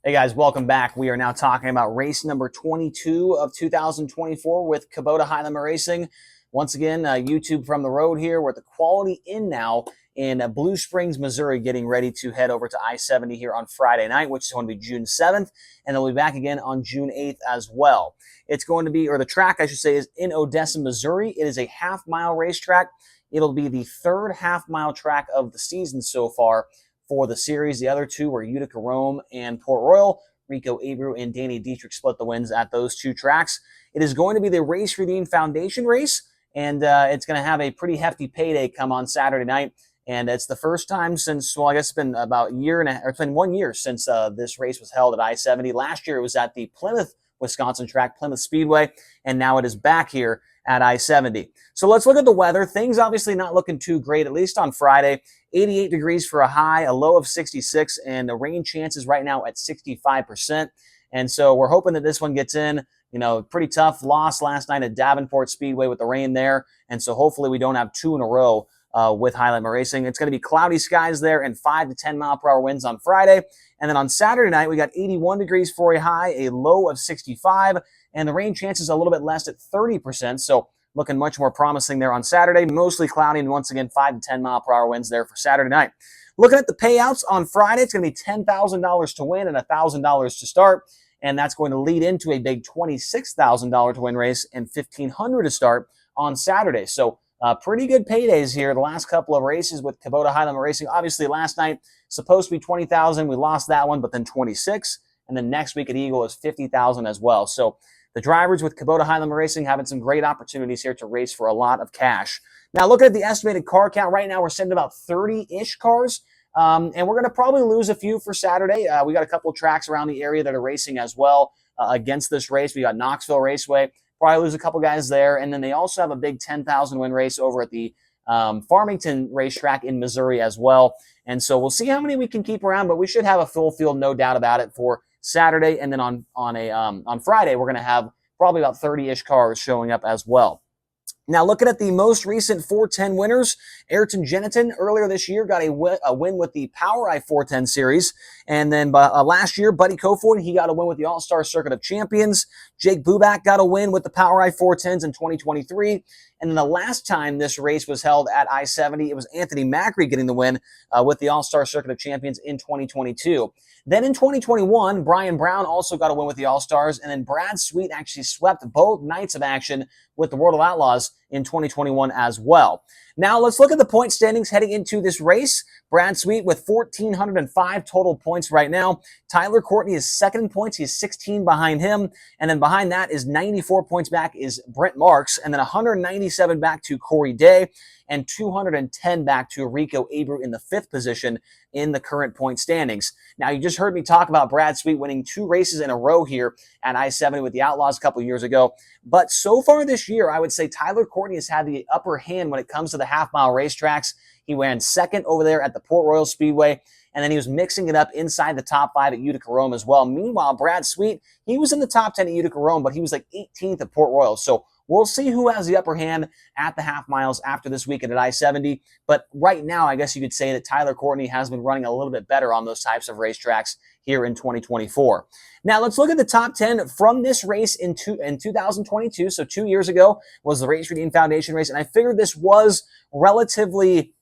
Hey guys, welcome back. We are now talking about race number 22 of 2024 with Kubota High-Limit Racing. Once again, YouTube from the road here. We're at the Quality Inn now in Blue Springs, Missouri, getting ready to head over to I-70 here on Friday night, which is going to be June 7th, and they'll be back again on June 8th as well. It's going to be, or the track, I should say, is in Odessa, Missouri. It is a half-mile racetrack. It'll be the third half-mile track of the season so far for the series. The other two were Utica Rome and Port Royal. Rico Abreu and Danny Dietrich split the wins at those two tracks. It is going to be the Race Redeem Foundation race, and it's going to have a pretty hefty payday come on Saturday night. And it's the first time since, well, I guess it's been about a year and a half, or it's been 1 year since this race was held at I-70. Last year it was at the Plymouth, Wisconsin track, Plymouth Speedway, and now it is back here at I-70. So let's look at the weather. Things obviously not looking too great, at least on Friday. 88 degrees for a high, a low of 66, and the rain chances right now at 65%. And so we're hoping that this one gets in. You know, pretty tough loss last night at Davenport Speedway with the rain there. And so hopefully we don't have two in a row with High-Limit Racing. It's going to be cloudy skies there and 5 to 10 mile per hour winds on Friday. And then on Saturday night, we got 81 degrees for a high, a low of 65, and the rain chances a little bit less at 30%. So looking much more promising there on Saturday. Mostly cloudy and once again 5 to 10 mile per hour winds there for Saturday night. Looking at the payouts on Friday, it's going to be $10,000 to win and $1,000 to start. And that's going to lead into a big $26,000 to win race and $1,500 to start on Saturday. So pretty good paydays here the last couple of races with Kubota High-Limit Racing. Obviously last night supposed to be $20,000. We lost that one, but then 26. And then next week at Eagle is $50,000 as well. So the drivers with Kubota High-Limit Racing having some great opportunities here to race for a lot of cash. Now, looking at the estimated car count right now, we're sitting at about 30-ish cars, and we're going to probably lose a few for Saturday. We got a couple of tracks around the area that are racing as well against this race. We got Knoxville Raceway, probably lose a couple guys there, and then they also have a big 10,000 win race over at the Farmington racetrack in Missouri as well. And so we'll see how many we can keep around, but we should have a full field, no doubt about it, for Saturday. And then on Friday, we're going to have probably about 30-ish cars showing up as well. Now, looking at the most recent 410 winners, Ayrton Geniton earlier this year got a win with the POWRi 410 series. And then last year, Buddy Kofoid, he got a win with the All-Star Circuit of Champions. Jake Buback got a win with the POWRi 410s in 2023. And then the last time this race was held at I-70, it was Anthony Macri getting the win with the All-Star Circuit of Champions in 2022. Then in 2021, Brian Brown also got a win with the All-Stars, and then Brad Sweet actually swept both nights of action with the World of Outlaws in 2021 as well. Now let's look at the point standings heading into this race. Brad Sweet with 1,405 total points right now. Tyler Courtney is second in points. He's 16 behind him. And then behind that is 94 points back is Brent Marks. And then 197 back to Corey Day. And 210 back to Rico Abreu in the fifth position in the current point standings. Now, you just heard me talk about Brad Sweet winning 2 races in a row here at I-70 with the Outlaws a couple of years ago. But so far this year, I would say Tyler Courtney has had the upper hand when it comes to the half-mile racetracks. He ran second over there at the Port Royal Speedway, and then he was mixing it up inside the top 5 at Utica Rome as well. Meanwhile, Brad Sweet, he was in the top 10 at Utica Rome, but he was like 18th at Port Royal. So we'll see who has the upper hand at the half miles after this weekend at I-70. But right now, I guess you could say that Tyler Courtney has been running a little bit better on those types of racetracks here in 2024. Now, let's look at the top 10 from this race in 2022. So 2 years ago was the Race Redeem Foundation race. And I figured this was relatively,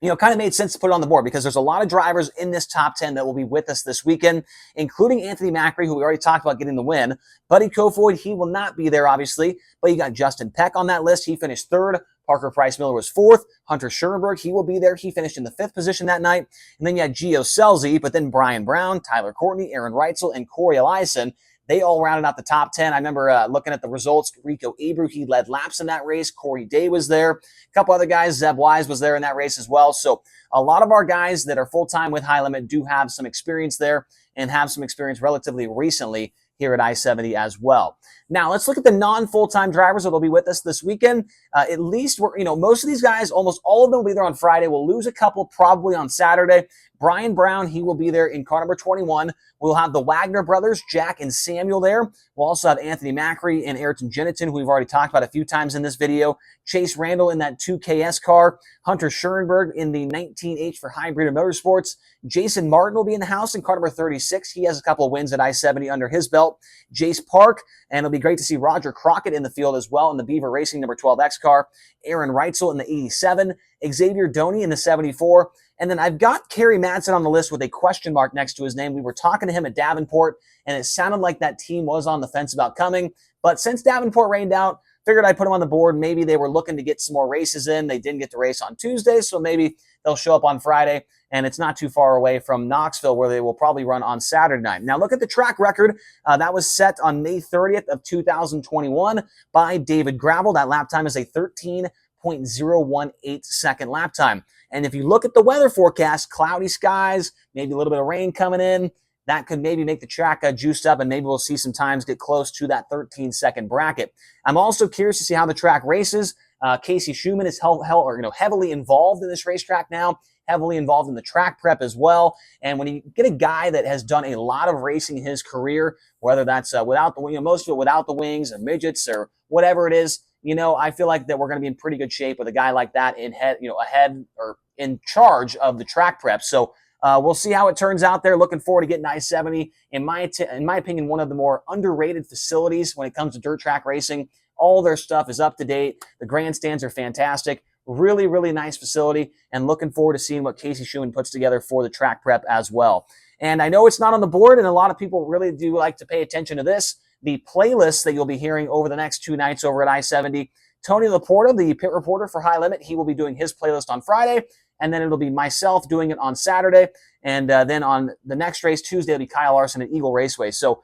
kind of made sense to put it on the board because there's a lot of drivers in this top 10 that will be with us this weekend, including Anthony Macri, who we already talked about getting the win. Buddy Kofoid, he will not be there, obviously, but you got Justin Peck on that list. He finished third. Parker Price Miller was fourth. Hunter Schurenberg, he will be there. He finished in the fifth position that night. And then you had Gio Scelzi, but then Brian Brown, Tyler Courtney, Aaron Reitzel, and Corey Eliason, they all rounded out the top 10. I remember looking at the results. Rico Abreu, he led laps in that race. Corey Day was there. A couple other guys. Zeb Wise was there in that race as well. So a lot of our guys that are full-time with High Limit do have some experience there and have some experience relatively recently here at I-70 as well. Now, let's look at the non-full-time drivers that will be with us this weekend. At least, most of these guys, almost all of them will be there on Friday. We'll lose a couple probably on Saturday, Brian Brown, he will be there in car number 21. We'll have the Wagner brothers, Jack and Samuel, there. We'll also have Anthony Macri and Ayrton Jeniton, who we've already talked about a few times in this video. Chase Randall in that 2KS car. Hunter Schoenberg in the 19H for Hybrid Motorsports. Jason Martin will be in the house in car number 36. He has a couple of wins at I-70 under his belt. Jace Park, and it'll be great to see Roger Crockett in the field as well in the Beaver Racing number 12X car. Aaron Reitzel in the 87. Xavier Doney in the 74. And then I've got Kerry Madsen on the list with a question mark next to his name. We were talking to him at Davenport, and it sounded like that team was on the fence about coming. But since Davenport rained out, figured I'd put him on the board. Maybe they were looking to get some more races in. They didn't get to race on Tuesday, so maybe they'll show up on Friday. And it's not too far away from Knoxville, where they will probably run on Saturday night. Now, look at the track record. That was set on May 30th of 2021 by David Gravel. That lap time is a 13.018 second lap time. And if you look at the weather forecast, cloudy skies, maybe a little bit of rain coming in, that could maybe make the track juiced up, and maybe we'll see some times get close to that 13-second bracket. I'm also curious to see how the track races. Casey Schumann is heavily involved in this racetrack now, heavily involved in the track prep as well. And when you get a guy that has done a lot of racing in his career, whether that's without the most of it without the wings or midgets or whatever it is, I feel like that we're going to be in pretty good shape with a guy like that ahead or in charge of the track prep. So we'll see how it turns out there. Looking forward to getting I-70. In my opinion, one of the more underrated facilities when it comes to dirt track racing. All their stuff is up to date. The grandstands are fantastic. Really, really nice facility, and looking forward to seeing what Casey Schumann puts together for the track prep as well. And I know it's not on the board, and a lot of people really do like to pay attention to this. The playlist that you'll be hearing over the next 2 nights over at I-70. Tony Laporta, the pit reporter for High Limit, he will be doing his playlist on Friday, and then it'll be myself doing it on Saturday. And then on the next race, Tuesday, it'll be Kyle Larson at Eagle Raceway. So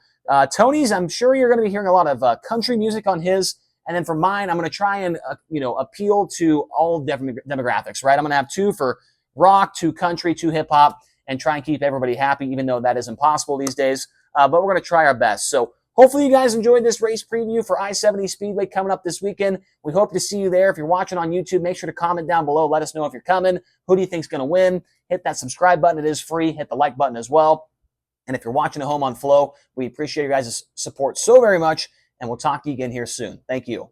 Tony's, I'm sure you're going to be hearing a lot of country music on his. And then for mine, I'm going to try and, appeal to all demographics, right? I'm going to have 2 for rock, 2 country, 2 hip hop, and try and keep everybody happy, even though that is impossible these days. But we're going to try our best. So hopefully you guys enjoyed this race preview for I-70 Speedway coming up this weekend. We hope to see you there. If you're watching on YouTube, make sure to comment down below. Let us know if you're coming. Who do you think is going to win? Hit that subscribe button. It is free. Hit the like button as well. And if you're watching at home on Flow, we appreciate your guys' support so very much. And we'll talk to you again here soon. Thank you.